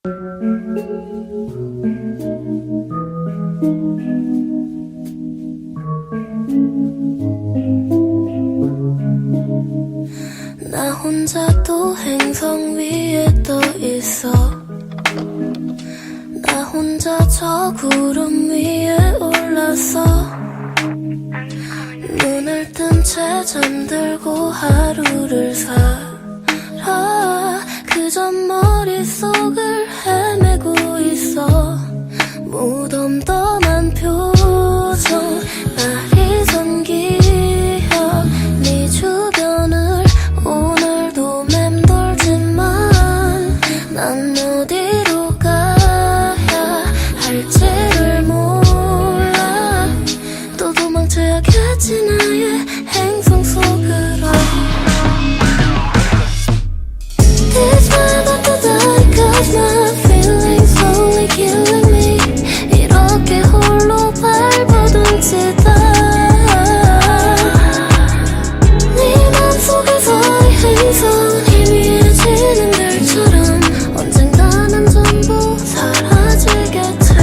나 혼자 또 행성 위에 떠 있어. 나 혼자 저 구름 위에 올라서 눈을 뜬 채 잠들고 하루를 살아. 그저 머릿속을 헤매고 있어. 무덤덤한 표정, 날이 기억, 네 주변을 오늘도 맴돌지만 난 어디로 가야 할지를 몰라. 또 도망쳐야겠지 나의 행성 속으로. This time after that, cause my feelings slowly killing me. 이렇게 홀로 발버둥치다 네 맘속에서의 행성은 희미해지는 별처럼 언젠가 난 전부 사라지겠지.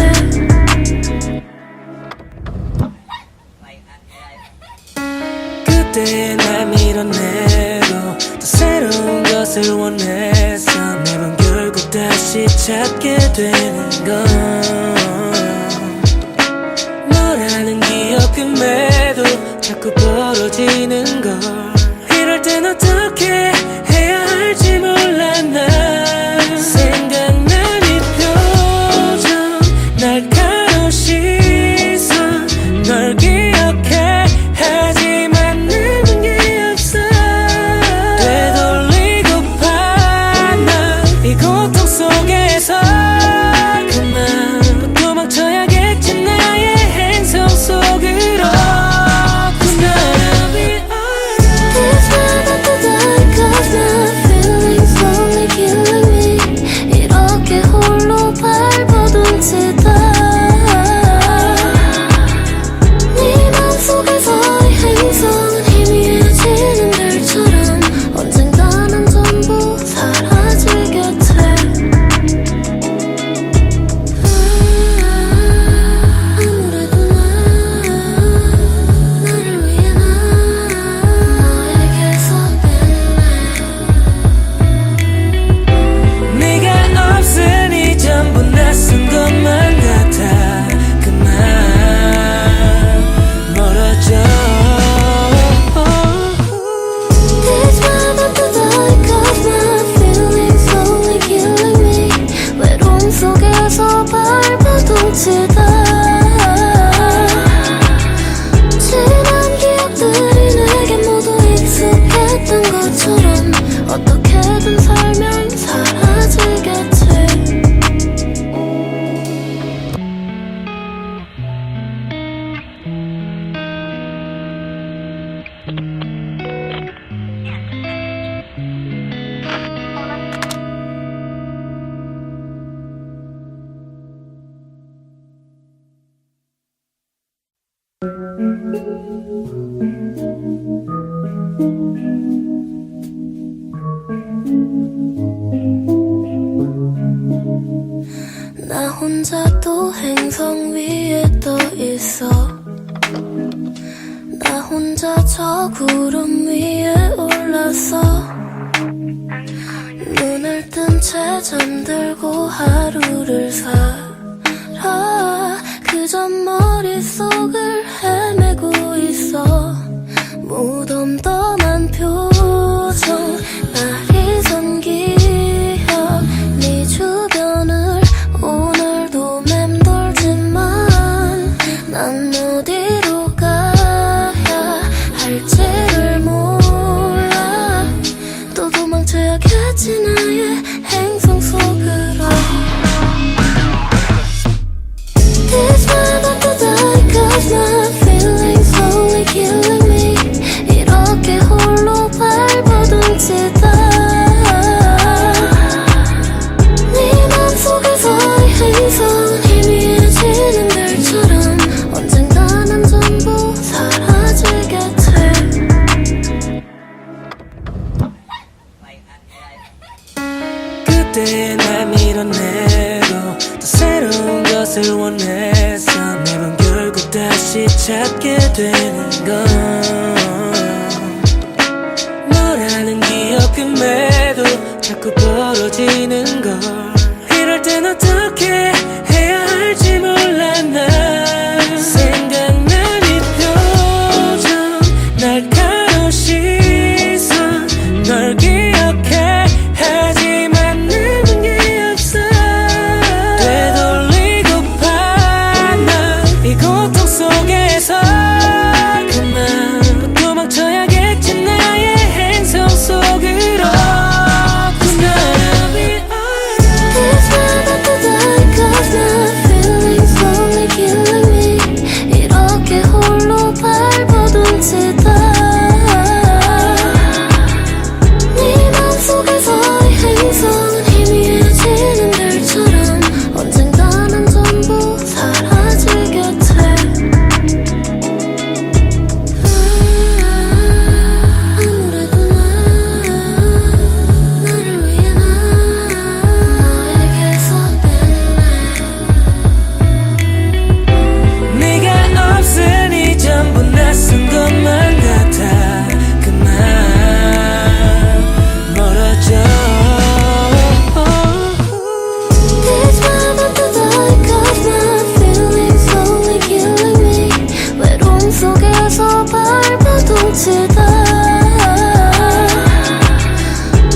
그때 날 밀어내고 또 새로운 것을 원했어. 매번 결국 다시 찾게 되는 건 너라는 기억임에도 자꾸 벌어지는 걸. 이럴 땐 어떻게 해야 할지 몰라. 난 생각나니 표정, 날카로운 시선, 널 기억해 하지만 남은 게 없어. 되돌리고파 난 이 고통 속에서 그만 도망쳐야겠지 나의 행성 속으로. This time after that, cause my feelings slowly killing me. 이렇게 홀로 발버둥치다 네 맘속에서의 행성은 희미해지는 별처럼 언젠가 난 전부 사라지겠지. 아무래도 나를 위해 너에게서 네가 없으니 전부 낯선 것만 같아. 그만 멀어져. This time after that, cause my feelings slowly killing me. 외로움 속에서 발버둥치다 지난 기억들이 내게 모두 익숙했던 것처럼 어떻게든 살면 사라지겠지. 나 혼자 또 행성 위에 떠 있어. 나 혼자 저 구름 위에 올라서 눈을 뜬 채 잠들고 하루를 살아. 그저 머릿속을 헤매고 있어. 무덤덤한 표정, 날이 기억, 네 주변을 오늘도 맴돌지만 난 어디로 가야 할지를 몰라. 또 도망쳐야겠지 나의 행성 속으로. This time after that, cause my feelings slowly killing me. 이렇게 홀로 발버둥치다 네 맘속에서의 행성은 희미해지는 별처럼 언젠가 난 전부 사라지겠지. 그때 날 밀어내 것을 원했어. 매번 결국 다시 찾게 되는 건 너라는 기억임에도 자꾸 벌어지는 걸. 이럴 땐 어떻게 해야 할지 몰라. 난 생각난 이 표정, 날카로운 시선, 널 기억해 하지만 남은 게 없어. 되돌리고파 난 이 고통 속에서 그만 도망쳐야겠지. 나의 행성 속으로.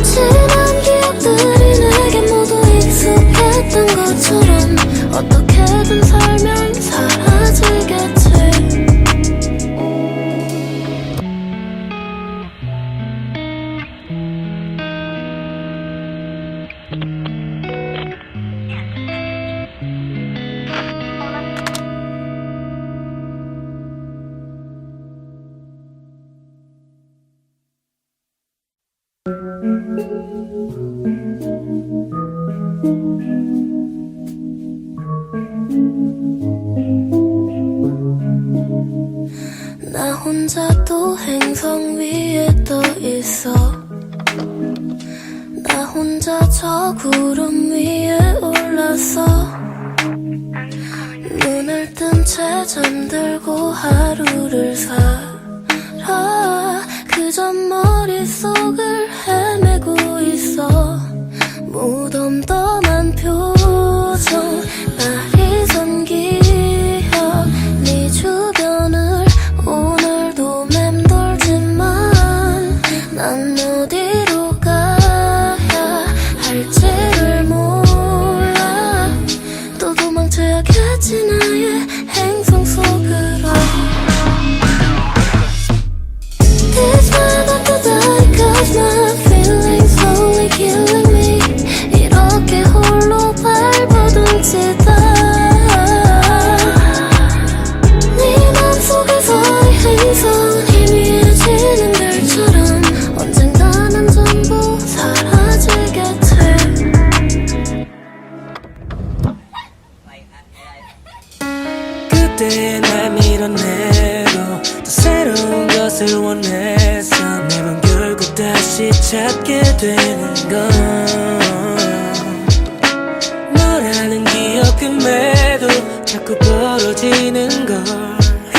지난 기억들이 내게 모두 익숙했던 것처럼 어떻게든 살면 사라지겠지. 나 혼자 또 행성 위에 떠 있어. 나 혼자 저 구름 위에 올라서 눈을 뜬 채 잠들고 하루를 살아. 그저 머릿속을 헤매고 있어. 무덤덤한 표정, 날이 기억, 네 주변을 오늘도 맴돌지만 난 어디로 가야 할지를 몰라. 또 도망쳐야겠지 나의 행성 속으로. This time after that, 'cause my feelings slowly killing me. 이렇게 홀로 발버둥치다 네 맘속에서의 행성은 희미해지는 별처럼 언젠가는 전부 사라지겠지. 그때 날 밀어내고 또 새로운 것을 원했어. 매번 결국 다시 찾게 되는 건 너라는 기억임에도 자꾸 벌어지는 걸.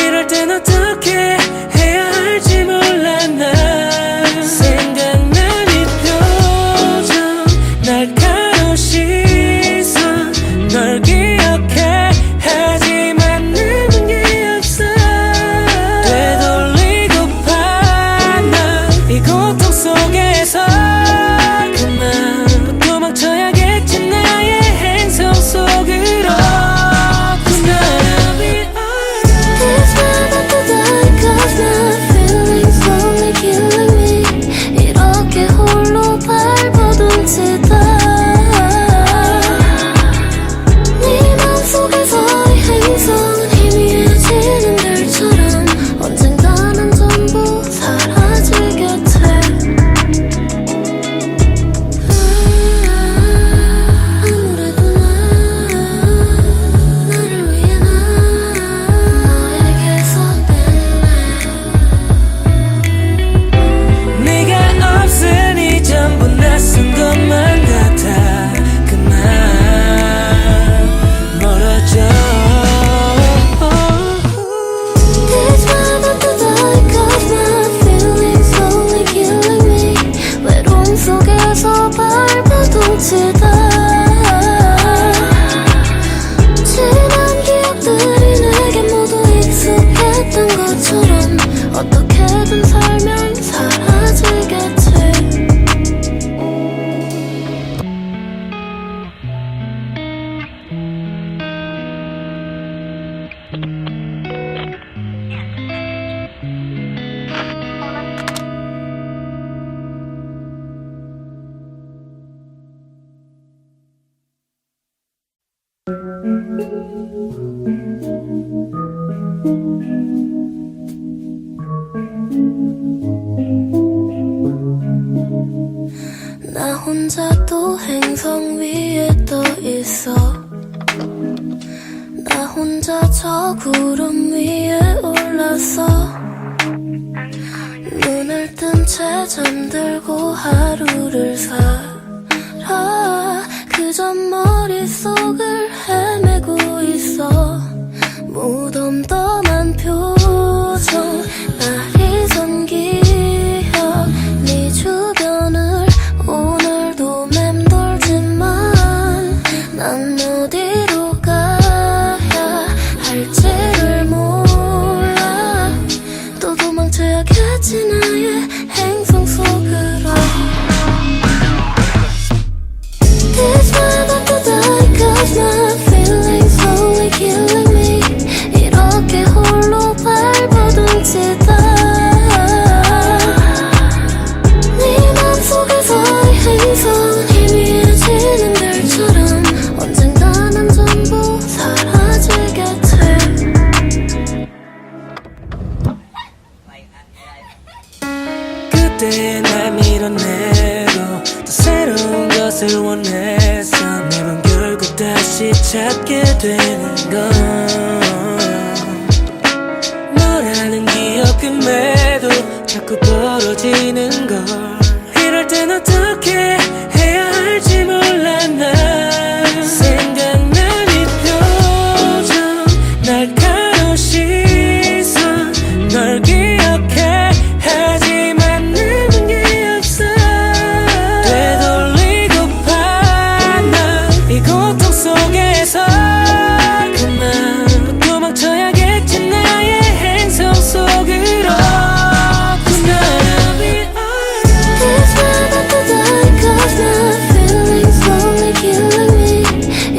이럴 땐 어떻게 해야 할지 몰라. 난 생각난 이 표정, 날카로운 시선, 널 기억해 하지만 남은 게 없어. 되돌리고파 난 이 고통 속에서 그만 도망쳐야겠지. 나의 행성 속으로. This time after that, 'cause 나 혼자 또 행성 위에 떠 있어. 나 혼자 저 구름 위에 올라서 눈을 뜬 채 잠들고 하루를 살아. 그저 머릿속을 헤매고 있어. 무덤덤한 표정 날이 선 기억 네 주변을 오늘도 맴돌지만 난 어디로 가야 할지를 몰라. 또 도망쳐야겠지 나의 행성 속으로. This time I could die cause my feelings slowly killing me. 이렇게 홀로 발버둥치다 네 맘속에서의 행성은 희미해지는 별처럼 언젠가 난 전부 사라지겠지. 그때 날 밀어내고 또 새로운 것을 원했어. 매번 결국 다시 찾게 되는 건 너라는 기억임에도 자꾸 벌어지는 걸. 이럴 땐 어떻게 해야 할지 몰라. 난 생각나는 표정 날카로운 시선 널 기억해. 하지만 남은 게 없어. 되돌리고파 난 이 고통 속에서 그만 도망쳐야겠지 나의 행성 속으로. This time I could die cause my feelings slowly killing me.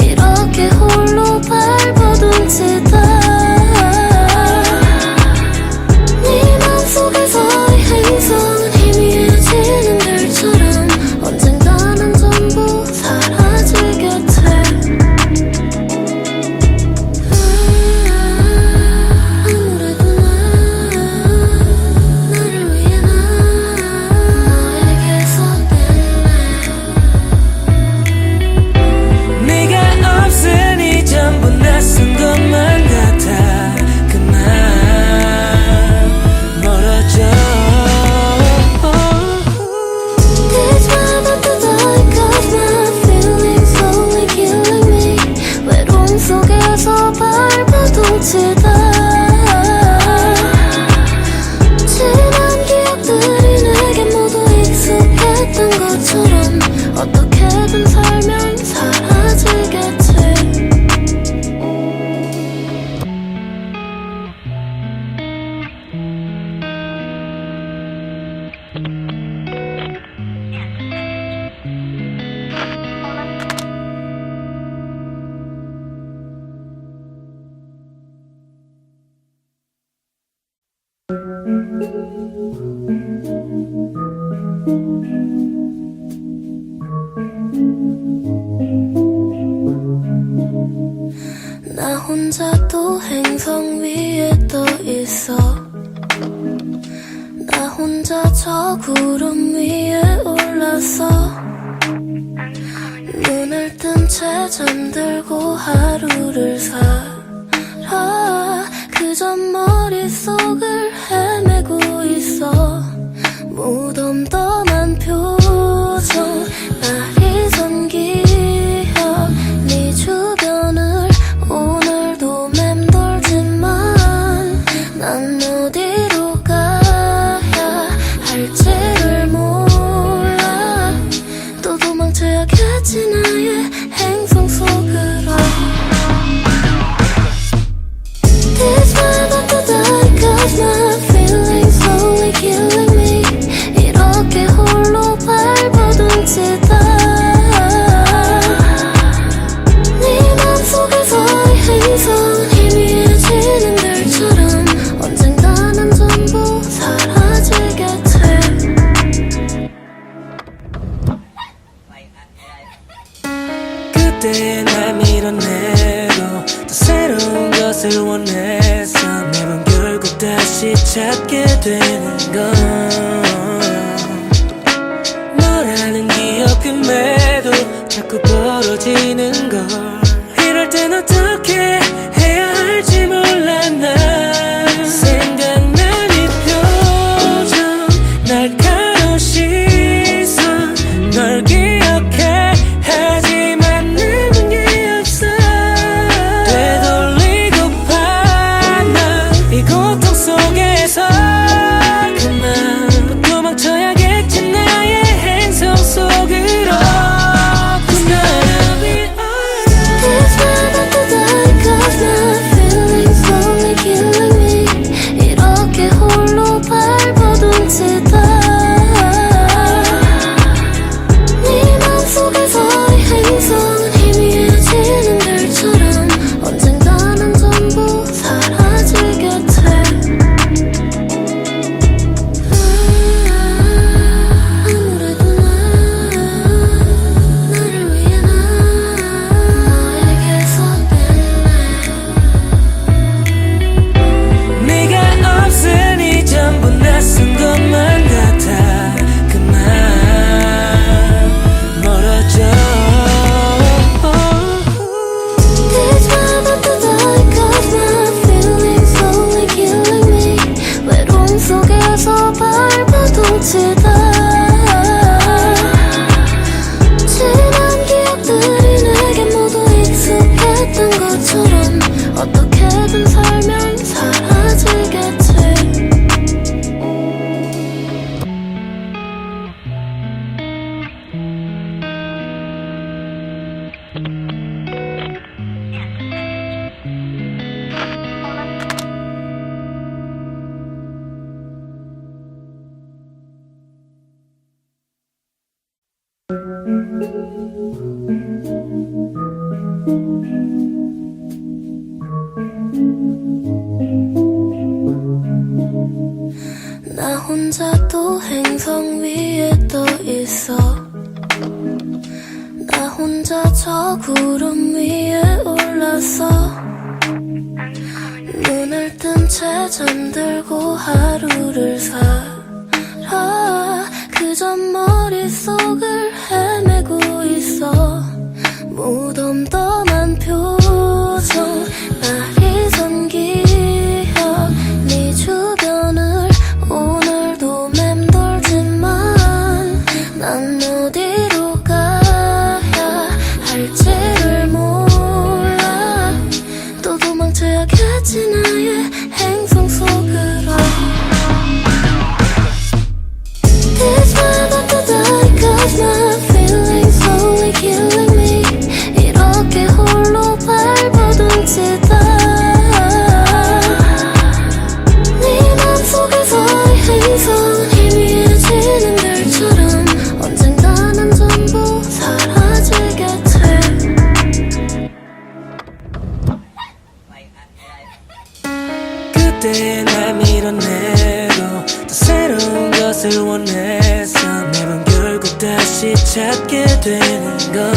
이렇게 홀로 발버둥치다 네 맘속에서의 행성은 희미해지는 별처럼 언젠가 난 전부 사라지겠지. 아무래도 나를 위해 너에게서 네가 없으니 전부 낯선 것만 같아. 그만 멀어져. This time I could die cause my feelings slowly killing me. 외로움 속에서 발버둥치다 지난 기억들이 내게 모두 익숙했던 것처럼 어떻게든 살면 사라지겠지. 나 혼자 또 행성 위에 떠 있어. 나 혼자 저 구름 위에 올라서 눈을 뜬 채 잠들고 하루를 살아. 그저 머릿속을 헤매고 있어. 무덤덤한 표정 날이 선 기억 네 주변을 오늘도 맴돌지만 난 어디로 가야 할지를 몰라. 또 도망쳐야겠지 나의 행성 속으로. This time I could die cause my feelings slowly killing me. 이렇게 그때 날 밀어내고 또 새로운 것을 원했어. 매번 결국 다시 찾게 되는 건 너라는 기억임에도 자꾸 벌어지는 걸. 이럴 땐 어떻게 해야 할지 몰라. 난 생각나니 표정, 날카로운 시선, 널 기억해 하지만 남은 게 없어. 되돌리고파 난 이 고통 속에서 그만 도망쳐야겠지 나의 행성 속으로. 지난 기억들이 내게 모두 익숙했던 것처럼 어떻게든 살면 사라지겠지. 나 혼자 또 행성 위에 떠 있어. 나 혼자 저 구름 위에 올라서 눈을 뜬 채 잠들고 하루를 살아. 그저 머릿속을 헤매고 있어. 무덤덤한 표정, 날이 선 기억, 네 주변을 오늘도 맴돌지만 난 어디로 가야 할지를 몰라. 또 도망쳐야겠지 나의 행성 속으로. This time after die, cause my feelings slowly killing me. 이렇게 홀로 발버둥치다 네 맘속에서의 행성은 희미해지는 별처럼 언젠가는 전부 사라지겠지. 그때 날 밀어내고 또 새로운 것을 원했어. 매번 결국 다시 찾게 되는 건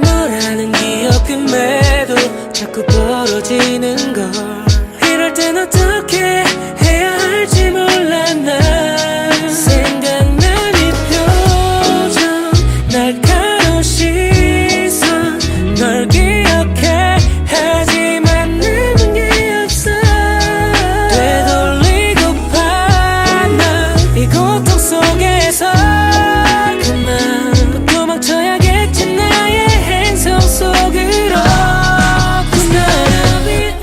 너라는 기억임에도 자꾸 벌어지는 걸. 이럴 땐 어떻게 해야 할지 몰라. 난 생각나니 표정, 날카로운 시선, 널 기억해 하지만 남은 게 없어. 되돌리고파 난 이 고통 속에서 그만 도망쳐야겠지 나의 행성 속으로. It's gonna be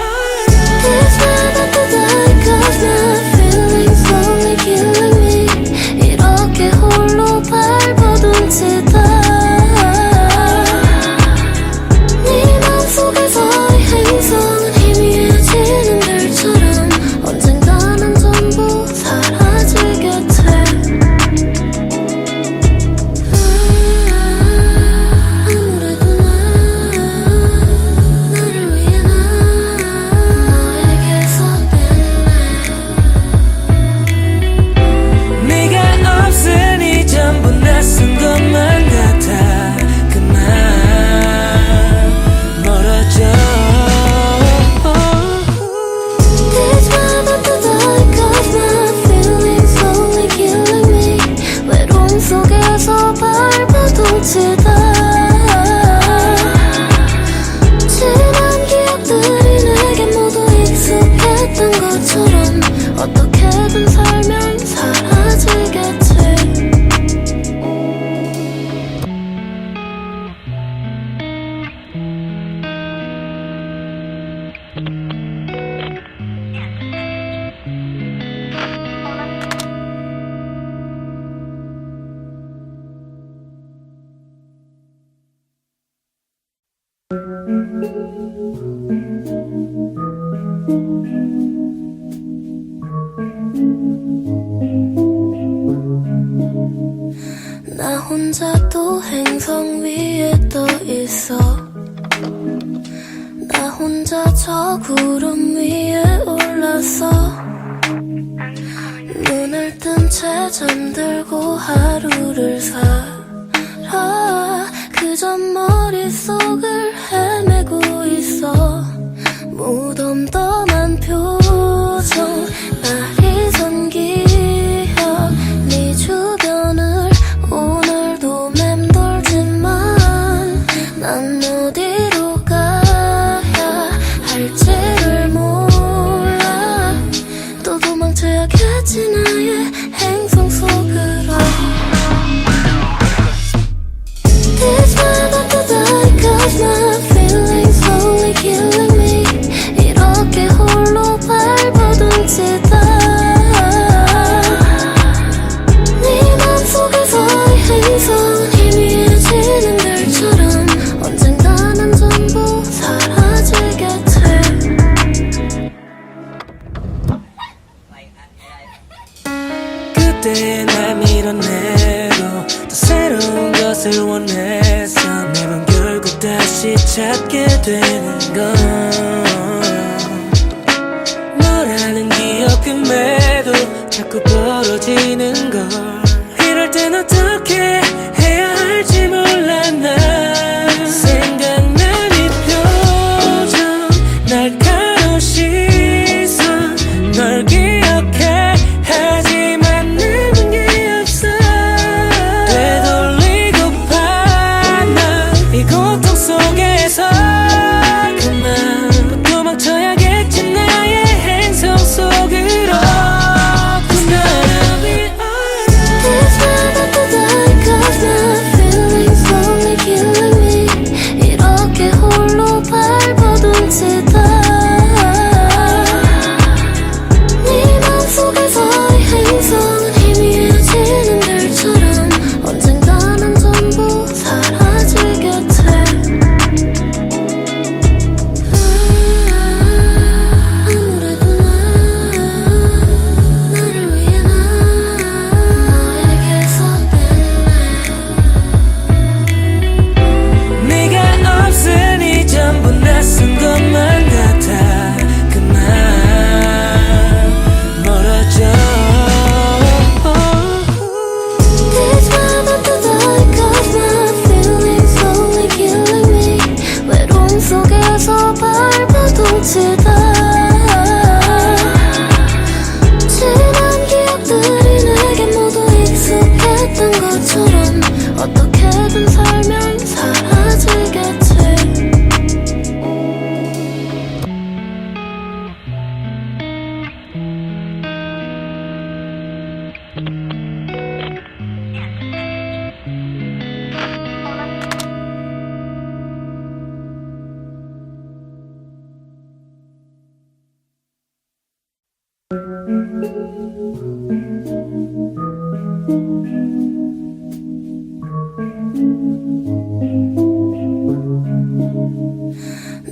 나 혼자 또 행성 위에 떠 있어. 나 혼자 저 구름 위에 올라서 눈을 뜬 채 잠들고 하루를 살아. 그저 머릿속을 헤매고 있어. 무덤덤한 표정, 날이 선 기억, 네 주변을 오늘도 맴돌지만 난 어디로 가야 할지를 몰라. 또 도망쳐야겠지 나의 행성 속으로. This time I could die cause my feelings slowly killing me. 이렇게 홀로 발버둥 치다 네 맘속에서의 행성은 희미해지는 별처럼 언젠가는 전부 사라지겠지. 그때 날 밀어내고 또 새로운 것을 원했어. 매번 결국 다시 찾게 되는 건 너라는 기억임에도 자꾸 벌어지는 걸. 이럴 땐 어떻게 해야 할지 몰라. 난 생각난 이 표정, 날카로운 시선, 널 기억해 하지만 남은 게 없어. 되돌리고파 난 이 고통 속에서 그만 도망쳐야겠지 나의 행성 속으로. This time I could die cause my feelings slowly killing me. 이렇게 홀로 발버둥 치다 네 맘속에서의 행성은 희미해지는 별처럼 언젠가는 전부 사라지겠지. 아무래도 나를 위해 너에게서 네가 없으니 전부 낯선 것만 같아. 그만 멀어져. This time I could die cause my feelings slowly killing me. 외로움 속에서 발버둥 치다 지난 기억들이 내게 모두 익숙했던 것처럼 어떻게든 살면 사라지겠지.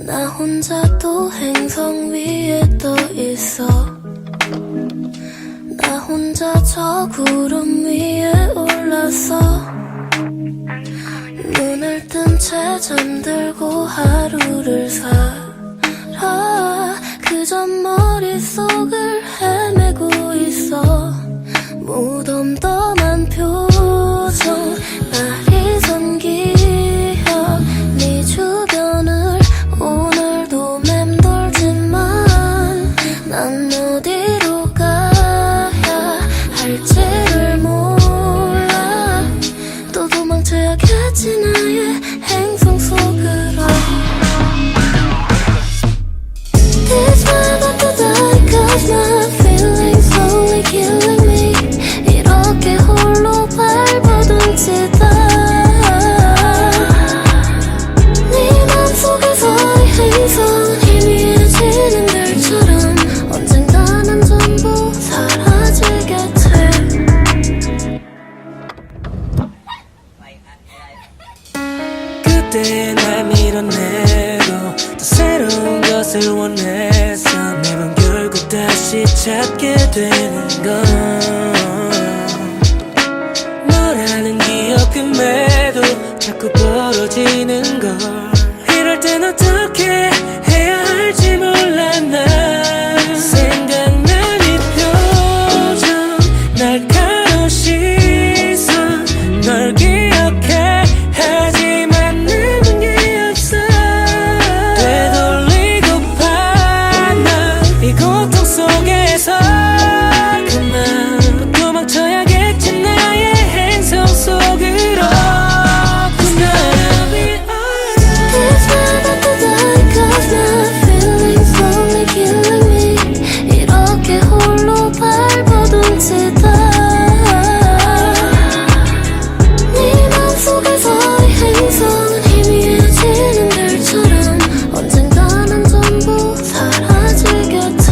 나 혼자 또 행성 위에 떠 있어. 나 혼자 저 구름 위에 올라서 눈을 뜬 채 잠들고 하루를 살아. 그저 머릿속을 헤매고 있어. 무덤덤한 표정, 날이 선 기억, 네 주변을 오늘도 맴돌지만 난 어디로 가야 할지를 몰라. 또 도망쳐야겠지 나의 행성 속으로. This time I could die cause my feelings slowly killing me. 이렇게 그때 날 밀어내고 또 새로운 것을 원했어. 매번 결국 다시 찾게 되는 건 너라는 기억임에도 자꾸 벌어지는 걸. 이럴 땐 어떻게 해야 할지 몰라. 난 생각난 이 표정, 날카로운 시선, 널 기억해 하지만 남은 게 없어. 되돌리고파 난 이 고통 속에서 그만 도망쳐야겠지. 나의 행성 속으로. It's never to die cause my feelings slowly killing me. 이렇게 홀로 발버둥치다 네 맘속에서의 행성은 희미해지는 별처럼 언젠가는 전부 사라지겠지.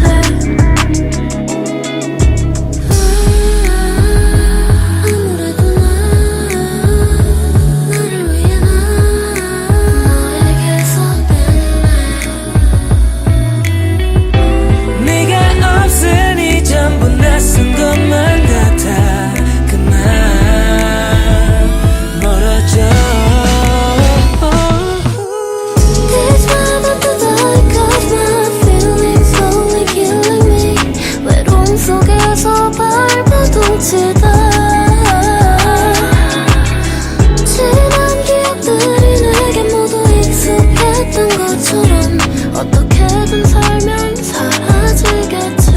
아무래도 나를 위해 너에게서 네가 없으니 전부 낯선 것만 같아. 그만 멀어져. It's never to die cause my feelings slowly killing me. 외로움 속에서 발버둥치다 지난 기억들이 내게 모두 익숙했던 것처럼 어떻게든 살면 사라지겠지.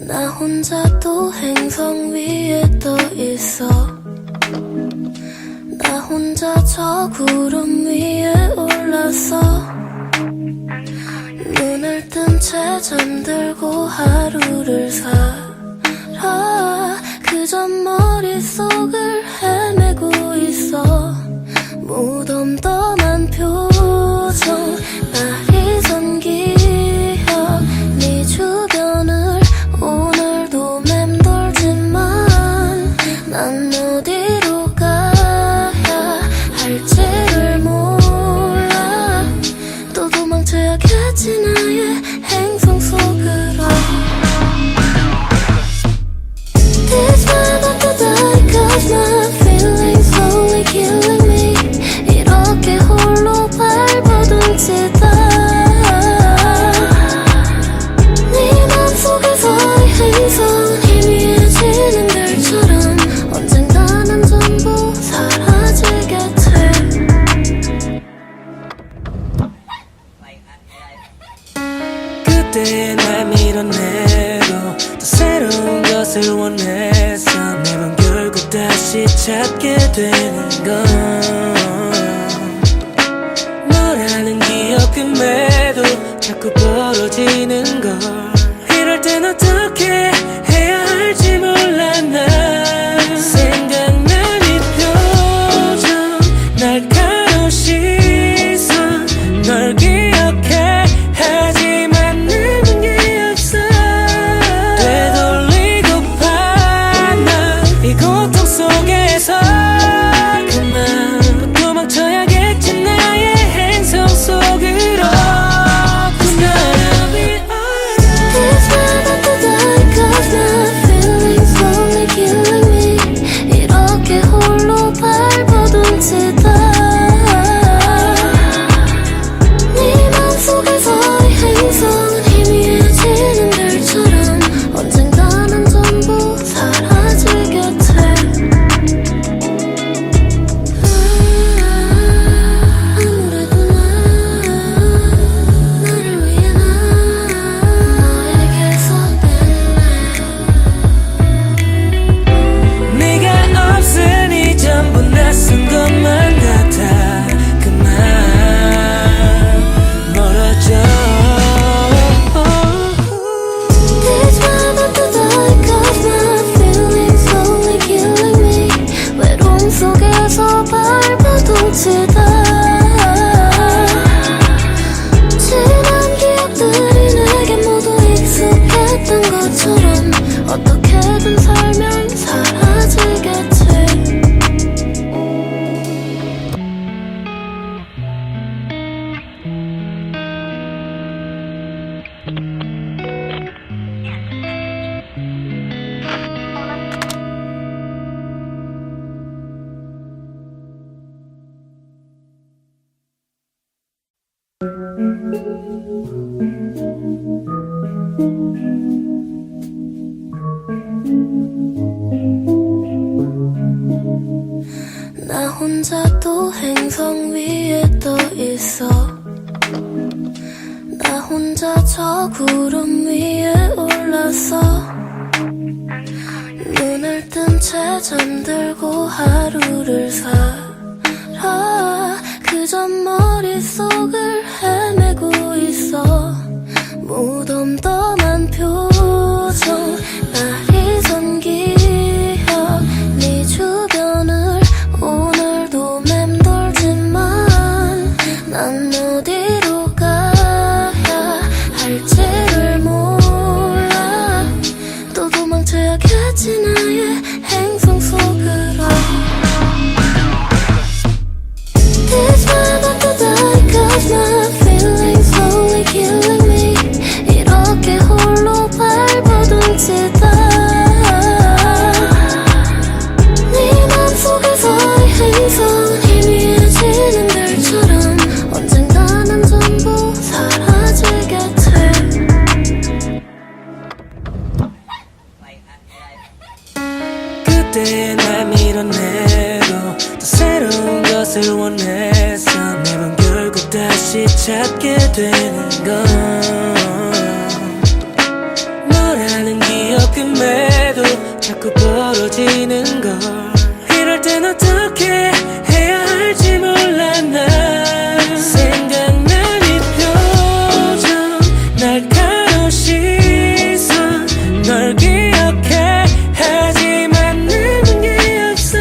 나 혼자 또 행성 위에 떠 있어. 나 혼자 저 구름 위에 올라서 눈을 뜬 채 잠들고 하루를 살아. 그저 머릿속을 헤매고 있어. 무덤덤한 표정, 날이 선 기억, 네 주변을 오늘도 맴돌지만 난 어디로 가야 할지를 몰라. 또 도망쳐야겠지 나의 행성 속으로. It's never to die cause my feelings slowly killing me. 이렇게 홀로 발버둥치다 네 맘속에서의 행성은 희미해지는 별처럼 언젠가는 전부 사라지겠지. 그때 날 밀어내고 또 새로운 것을 원했어. 매번 결국 다시 찾게 되는 건 너라는 기억임에도 자꾸 벌어지는 걸. 이럴 땐 어떻게 해야 할지 몰라. 난 생각난 이 표정, 날카로운 시선, 널 기억해 하지만 남은 게 없어. 되돌리고파 난 이 고통 속에서 그만 도망쳐야겠지. 나의 행성 속으로. It's never to die 나 혼자 또 행성 위에 떠 있어. 나 혼자 저 구름 위에 올라서 눈을 뜬 채 잠들고 하루를 살아. 그저 머릿속을 헤매고 있어. 무덤덤한 표정 날이 선기여 네 주변을 오늘도 맴돌지만 난 어디로 가야 할지를 몰라. 또 도망쳐야겠지 나의 행성 속으로. This time I have to die cause my feelings slowly killing me. 이렇게 홀로 발버둥 치다 네 맘속에서의 행성은 희미해지는 별처럼 언젠가 난 전부 사라지겠지. 그때 날 밀어내고 또 새로운 것을 원했어. 매번 결국 다시 찾게 되는 건 너라는 기억임에도 자꾸 벌어지는 걸. 이럴 땐 어떻게 해야 할지 몰라. 난 생각난 이 표정 날카로운 시선 널 기억해 하지만 남은 게 없어.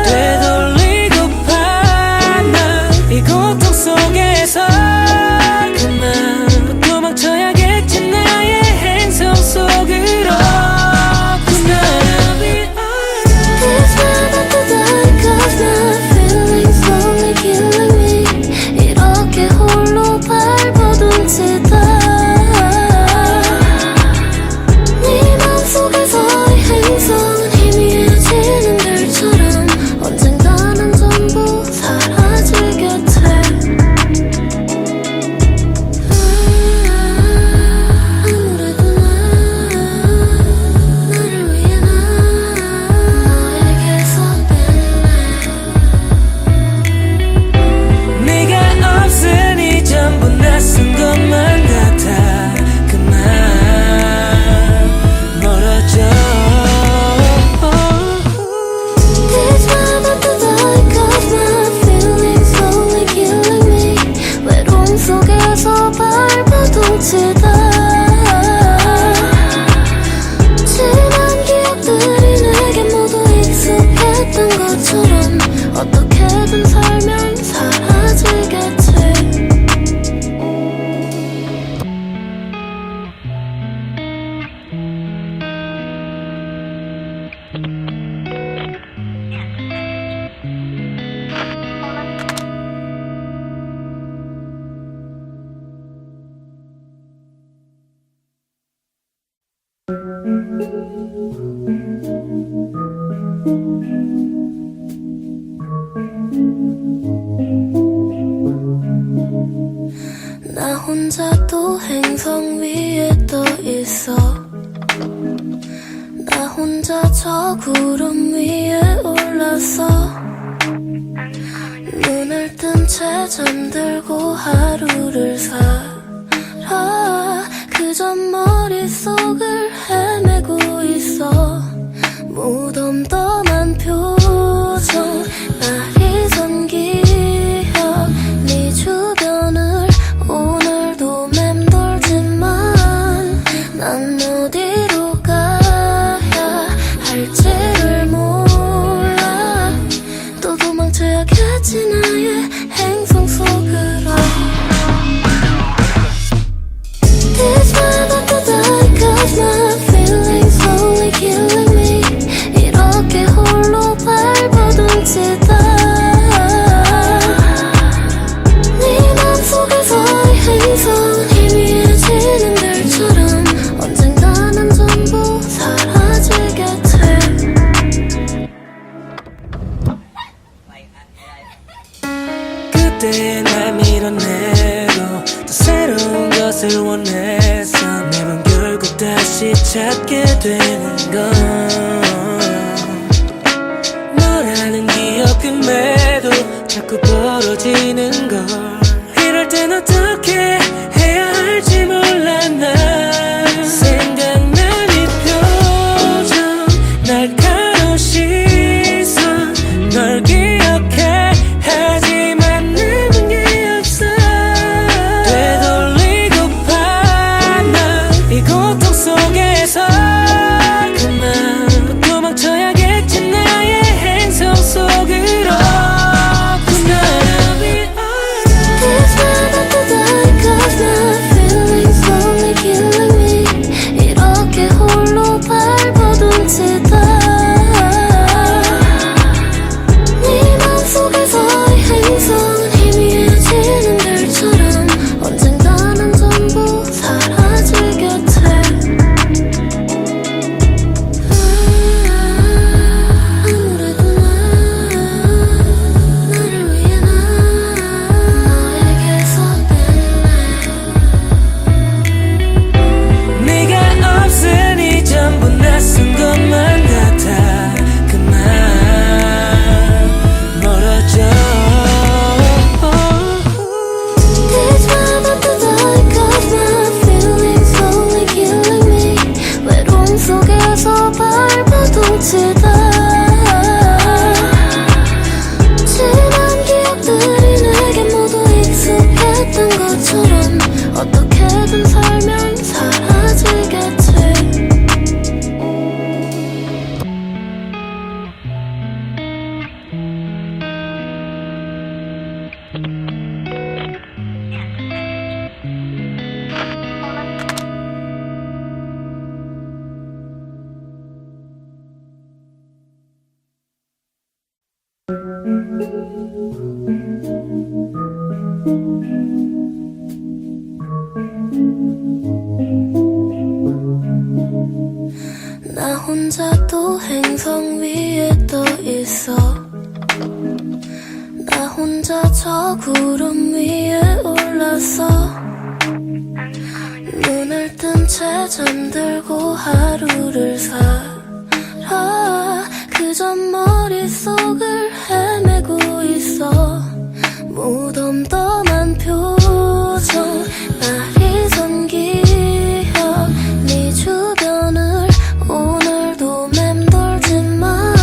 되돌리고파 난 이 고통 속에서 그만 도망쳐야겠지 나의 행성 속으로. This time I have to die cause my feelings slowly killing me. 이렇게 홀로 발버둥 치다 네 맘속에서의 행성은 희미해지는 별처럼 언젠가 난 전부 사라지겠지. 아무래도 나를 위해 너에게서 네가 없으니 전부 낯선 것만 같아. 그만 멀어져. This time I have to die cause my feelings slowly killing me. 외로움 속에서 발버둥 치다 지난 기억들이 내게 모두 익숙했던 것처럼 어떻게든 살면 사라지겠지. 나 혼자 또 행성 위에 떠 있어. 나 혼자 저 구름 위에 올라서 눈을 뜬 채 잠들고 하루를 살아. 그저 머릿속을 헤매고 있어. 무덤덤한 표정 날이 선기여 네 주변을 오늘도 맴돌지만 난 어디로 가야 할지를 몰라. 또 도망쳐야겠지 나의 행성 속으로. This time I have to die cause my feelings slowly killing me. 이렇게 홀로 발버둥 치다 네 맘속에서의 행성은 희미해지는 별처럼 언젠가 난 전부 사라지겠지. 그때 날 밀어내고 것을 원했어. 매번 결국 다시 찾게 되는 건 너라는 기억임에도 자꾸 벌어지는 걸. 이럴 땐 어떻게 해야 할지 몰라. 난 생각난 이 표정, 날카로운 시선, 널 기억해 하지만 남은 게 없어. 되돌리고파 난 이 고통 속에서 그만 도망쳐야겠지. 나의 행성 속으로. It's never to die cause my feelings slowly killing me. 이렇게 홀로 발버둥 치다 네 맘속에서의 행성은 희미해지는 별처럼 언젠가는 전부 사라지겠지. 아무래도 나를 위해 너에게서 네가 없으니 전부 낯선 것만 같아. 그만 멀어져. It's never to die cause my feelings slowly killing me. 외로움 속에서 발버둥 치다 지난 기억들이 내게 모두 익숙했던 것처럼 어떻게든 살면 사라지겠지. 나 혼자 또 행성 위에 떠 있어. 나 혼자 저 구름 위에 올라서 눈을 뜬 채 잠들고 하루를 살아. 그저 머릿속을 헤매고 있어. 무덤덤한 표정, 날이 선 기억, 네 주변을 오늘도 맴돌지만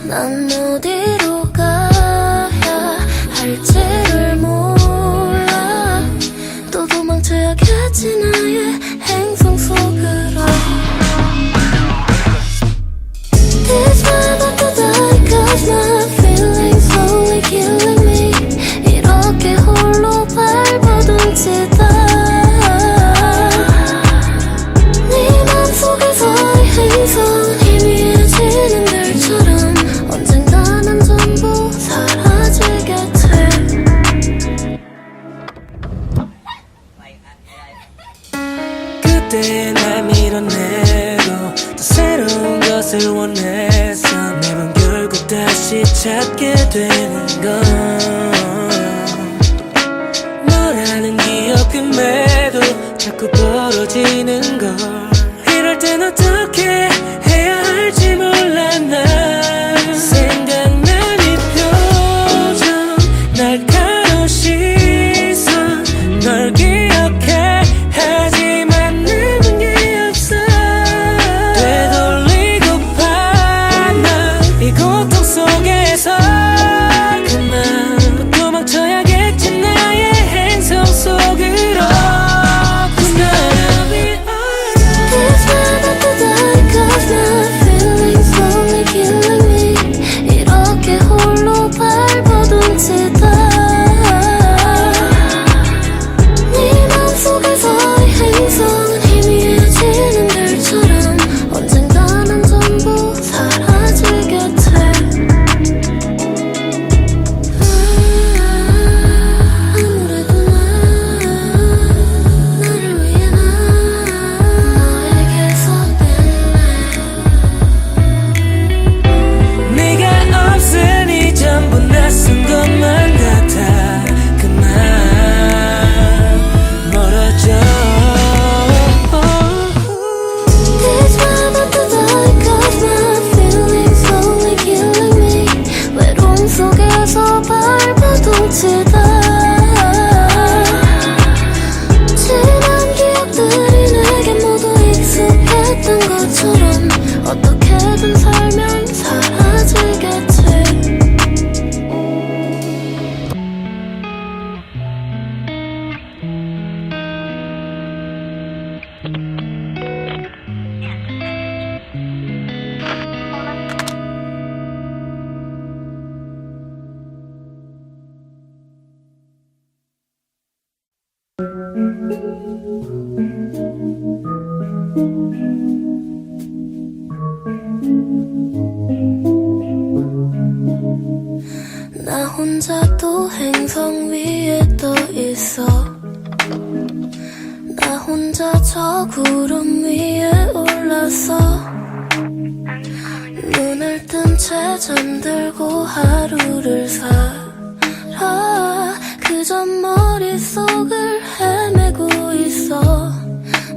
난 어디로 가야 할지를 몰라. 또 도망쳐야겠지 나의 행성 속으로. It's never to die cause my feelings slowly killing me. 이렇게 홀로 발버둥 치다 네 맘속에서의 행성은 희미해지는 별처럼 언젠가는 전부 사라지겠지. 그때 날 밀어내고 또 새로운 것을 원했어. 매번 결국 다시 찾게 되는 건 너라는 기억임에도 자꾸 벌어지는 걸. 이럴 땐 어떻게 해야 할지 몰라. 난 생각난 이 표정, 날카로운 시선, 널 기억해 하지만 남은 게 없어. 되돌리고파 난 이 고통 속에서 그만 도망쳐야겠지. 나의 행성 속으로. It's gonna be 나 혼자 또 행성 위에 떠 있어. 나 혼자 저 구름 위에 올라서 눈을 뜬 채 잠들고 하루를 살아. 그저 머릿속을 헤매고 있어.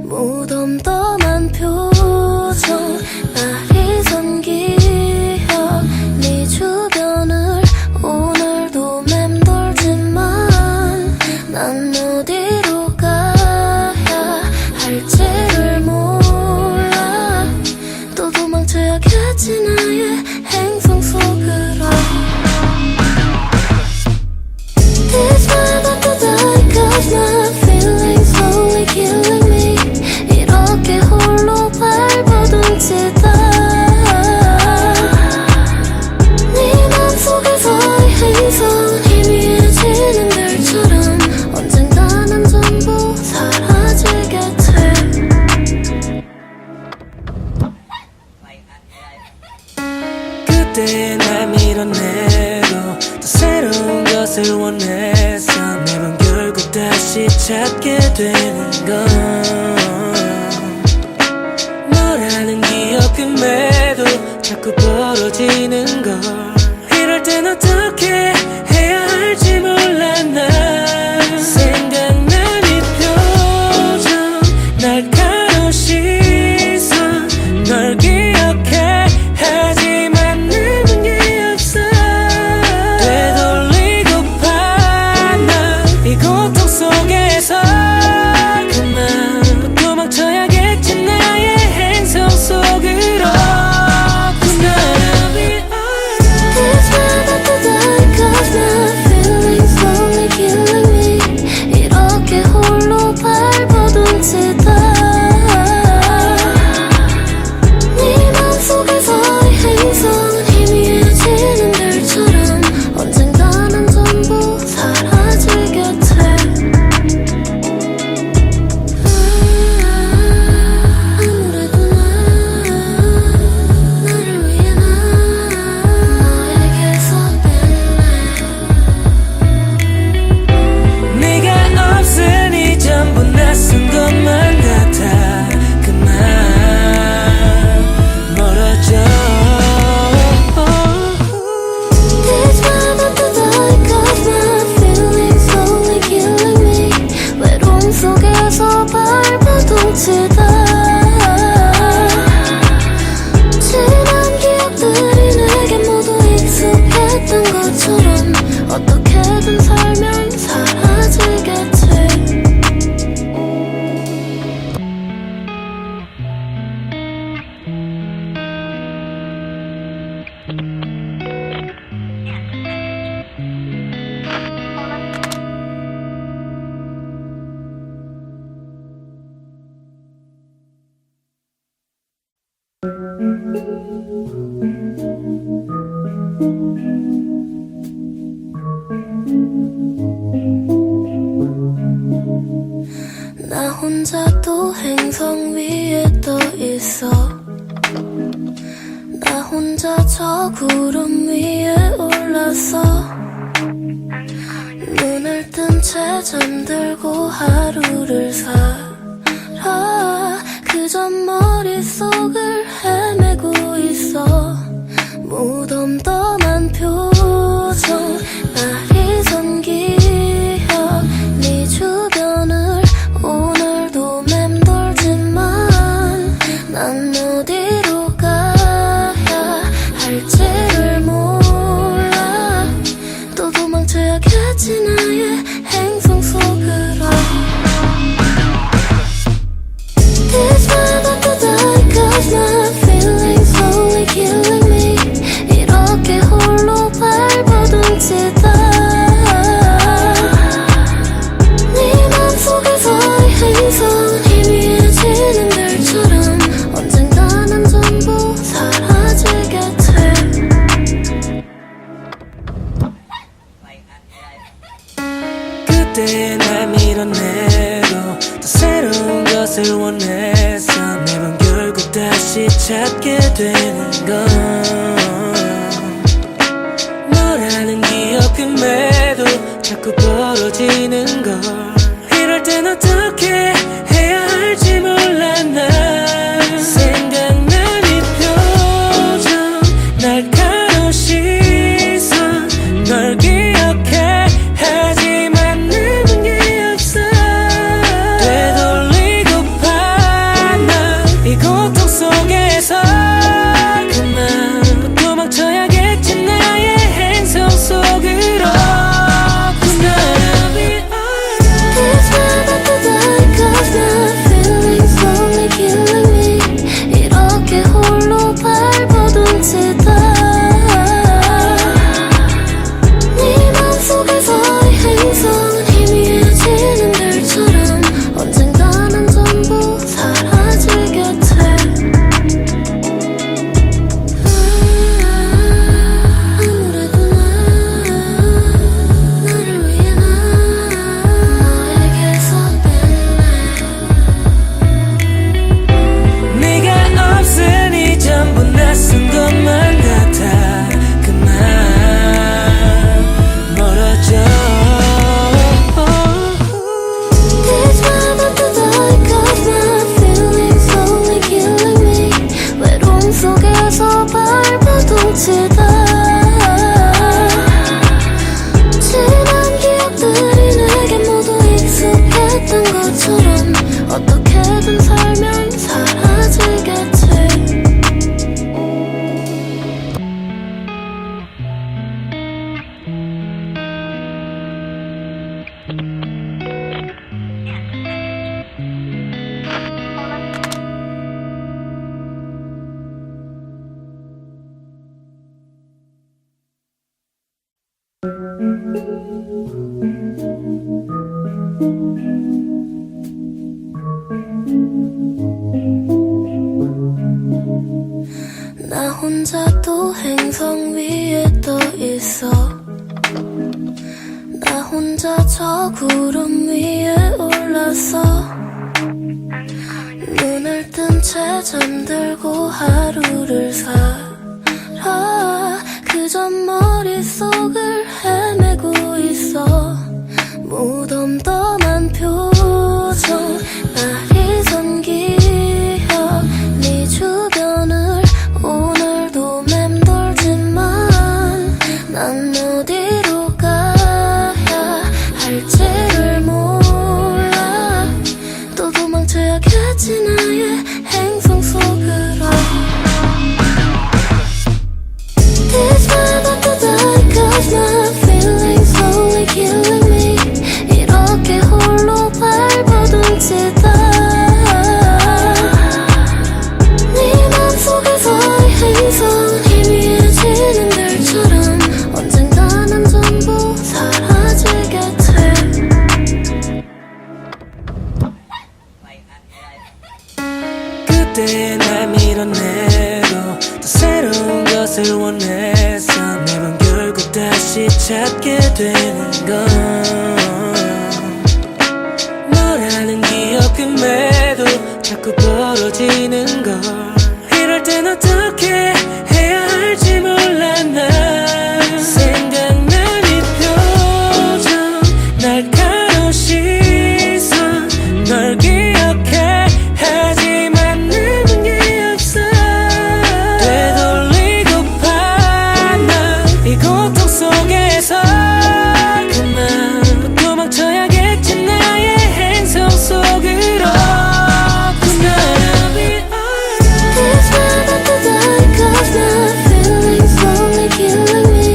무덤덤한 표정 날이 섬기어 네 주변을 오늘도 맴돌지만 난 어디로 가야 할지를 몰라. 또 도망쳐야겠지 나의 행성 속으로. This time I to die cause my feelings slowly killing me. 이렇게 홀로 발버둥치다 네 맘속에서의 행성은 희미해지는 별처럼 언젠가 난 전부 사라지겠지. 그때 날 밀어내고 또 새로운 것을 원했어. 매번 결국 다시 찾게 되는 건 너라는 기억임에도 자꾸 벌어지는 걸. 이럴 땐 어떻게 해야 할지 몰라. 난 생각난 이 표정 날카로운 시선 널 기억해 하지만 내 문제 없어. 되돌리고파 난 이 고통 속에서 그만 도망쳐야겠지 나의 행성 속으로. This time I to die cause my feelings slowly killing me. 이렇게 홀로 발버둥치다 네 맘속에서의 행성은 희미해지는 별처럼 언젠가 난 전부 사라지겠지. 아무래도 나를 위해 너에게서 네가 없으니 전부 낯선 것만 같아. 그만 멀어져. This time I to die cause my feelings slowly killing me. 외로움 속에서 발버둥치다 지난 기억들이 내게 모두 익숙했던 것처럼 어떻게든 살면 사라지겠지. 나 혼자 또 행성 위에 떠 있어. 나 혼자 저 구름 위에 올라서 눈을 뜬 채 잠들고 하루를 살아. 그저 머릿속을 헤매고 있어. 무덤덤한 표정 날이 섬기어 네 주변을 오늘도 맴돌지만 난 어디로 가야 할지를 몰라. 또 도망쳐야겠지 나의 행성 속으로. This time I to die cause my feelings slowly killing me. 이렇게 홀로 발버둥치다 네 맘속에서의 행성은 희미해지는 별처럼 언젠가 난 전부 사라지겠지. 그때 날 밀어내고 또 새로운 것을 원했어. 매번 결국 다시 찾게 되는 건 너라는 기억임에도 자꾸 벌어지는 걸. 이럴 땐 어떻게 해야 할지 몰라. 난 생각난 이 표정, 날카로운 시선, 널 기억해 하지만 남은 게 없어. 되돌리고파 난 이 고통 속에서 그만 도망쳐야겠지. 나의 행성 속으로. It's never too late, 'cause my feelings slowly killing me. 이렇게 홀로 발버둥 치다 네 맘속에서의 행성은 희미해지는 별처럼 언젠가는 전부 사라지겠지. 아무래도 나를 위해 너에게서 네가 없으니 전부 낯선 것만 같아. 그만 멀어져. It's never too late, 'cause my feelings slowly killing me. 외로움 속에서 발버둥 치다 지난 기억들이 내게 모두 익숙했던 것처럼 어떻게든 살면 사라지겠지. 나 혼자 또 행성 위에 떠 있어. 나 혼자 저 구름 위에 올라서 눈을 뜬 채 잠들고 하루를 살아. 그저 머릿속을 헤매고 있어. 무덤덤한 표정, 날이 선 기억, 네 주변을 오늘도 맴돌지만 난 어디로 가야 할지를 몰라. 또 도망쳐야겠지 나의 행성 속으로. It's never too late, 'cause my feelings slowly killing me. 이렇게 홀로 발버둥 치다 네 맘속에서의 행성은 희미해지는 별처럼 언젠가는 전부 사라지겠지. 그때 날 밀어내고 또 새로운 것을 원했어. 매번 결국 다시 찾게 되는 건 너라는 기억임에도 자꾸 벌어지는 걸. 이럴 땐 어떻게 해야 할지 몰라. 난 생각난 이 표정, 날카로운 시선, 널 기억해 하지만 남은 게 없어. 되돌리고파 난 이 고통 속에서 그만 도망쳐야겠지. 나의 행성 속으로. It's never too late, 'cause my feelings slowly killing me.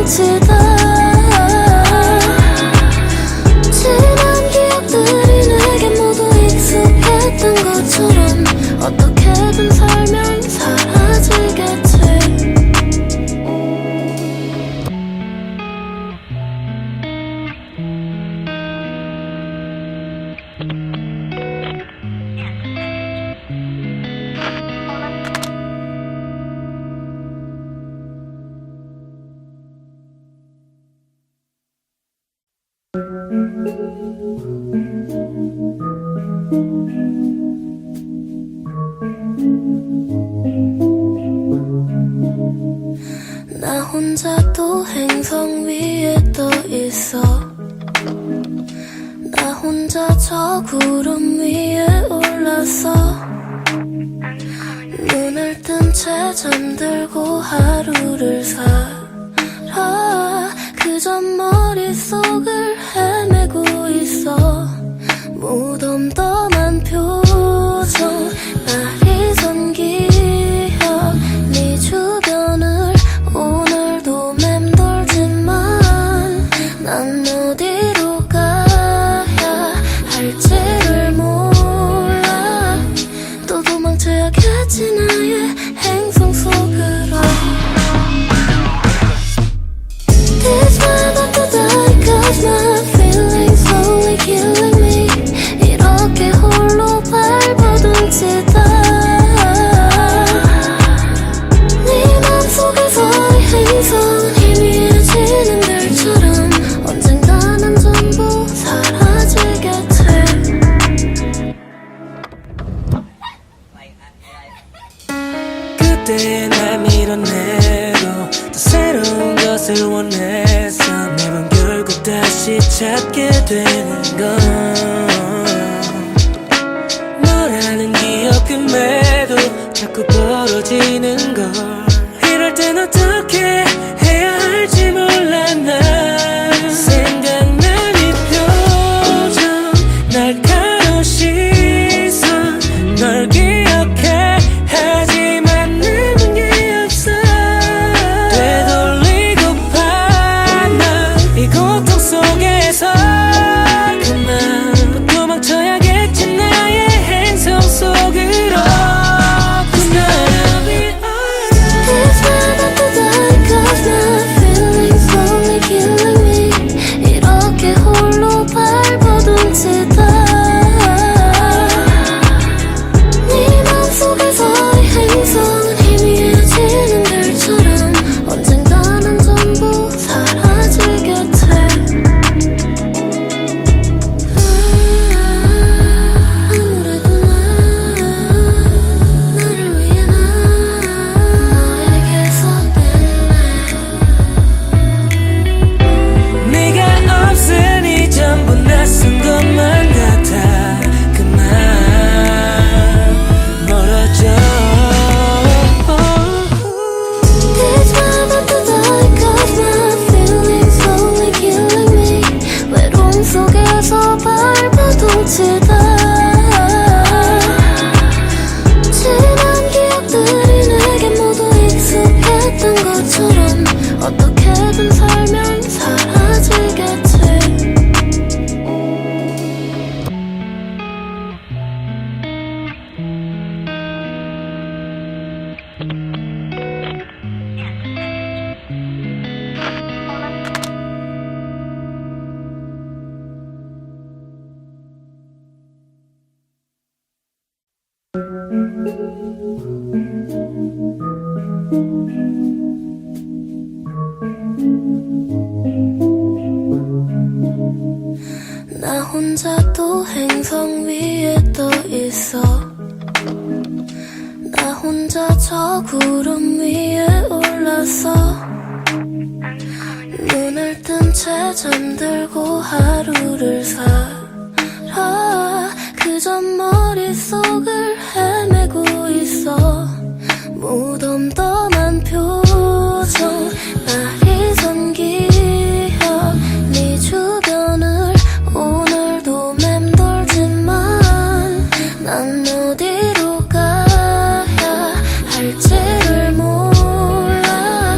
발버둥치다 지난 기억들이 내게 모두 익숙했던 것처럼 어떻게든 살면 사라지겠지. 나 혼자 또 행성 위에 떠 있어. 나 혼자 저 구름 위에 올라서 눈을 뜬 채 잠들고 하루를 살아. 그저 머릿속을 헤매고 있어. 무덤덤한 표정 날이 선 기억 네 주변을 오늘도 맴돌지만 난 어디로 가야 할지를 몰라. 또 도망쳐야겠지 나의 행성 속으로. This time I to die cause my feelings slowly killing me. 이렇게 홀로 발버둥치다 네 맘속에서의 행성은 희미해지는 별처럼 언젠가는 전부 사라지겠지. 그때 날 밀어내고 또 새로운 것을 원했어. 매번 결국 다시 찾게 되는 건 너라는 기억임에도 자꾸 벌어지는 걸. 이럴 땐 어떻게 해야 할지 몰라. 난 생각난 이 표정 날카로운 시선 널 기억해 하지만 남은 게 없어. 되돌리고파 난 이 고통 속에서 그만 도망쳐야겠지 나의 행성 속으로. This time I to die cause my feelings slowly killing me. 이렇게 홀로 발버둥치다 네 맘속에서의 행성은 희미해지는 별처럼 언젠가는 전부 사라지겠지. 아무래도 나를 위해 너에게서 네가 없으니 전부 낯선 것만 같아. 그만 멀어져. This time I to die cause my feelings slowly killing me. 외로움 속에서 발버둥치다 지난 기억들이 내게 모두 익숙했던 것처럼 어떻게든 살면 사라지겠지. 나 혼자 또 행성 위에 떠 있어. 나 혼자 저 구름 위에 올라서 눈을 뜬 채 잠들고 하루를 살아. 그저 머릿속을 헤매고 있어. 무덤덤한 표정 날이 선 기억 네 주변을 오늘도 맴돌지만 난 어디로 가야 할지를 몰라.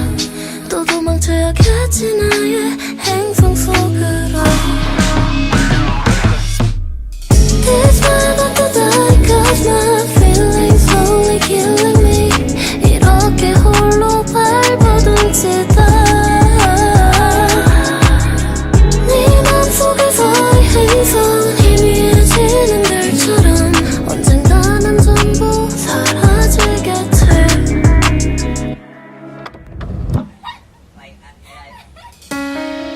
또 도망쳐야겠지 마치 나의 행성 속으로 This vibe of the dark cause my feelings slowly killing me 이렇게 홀로 밟아둔 채다 네 맘속에서의 행성 희미해지는 별처럼 언젠가는 전부 사라지겠지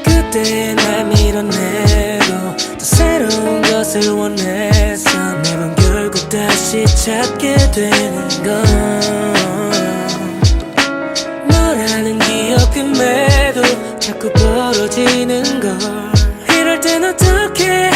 그때 날 밀어내고 또 새로운 것을 원했어 매번 결국 다시 찾게 되는 건 너라는 기억임에도 자꾸 벌어지는 걸 이럴 땐 어떡해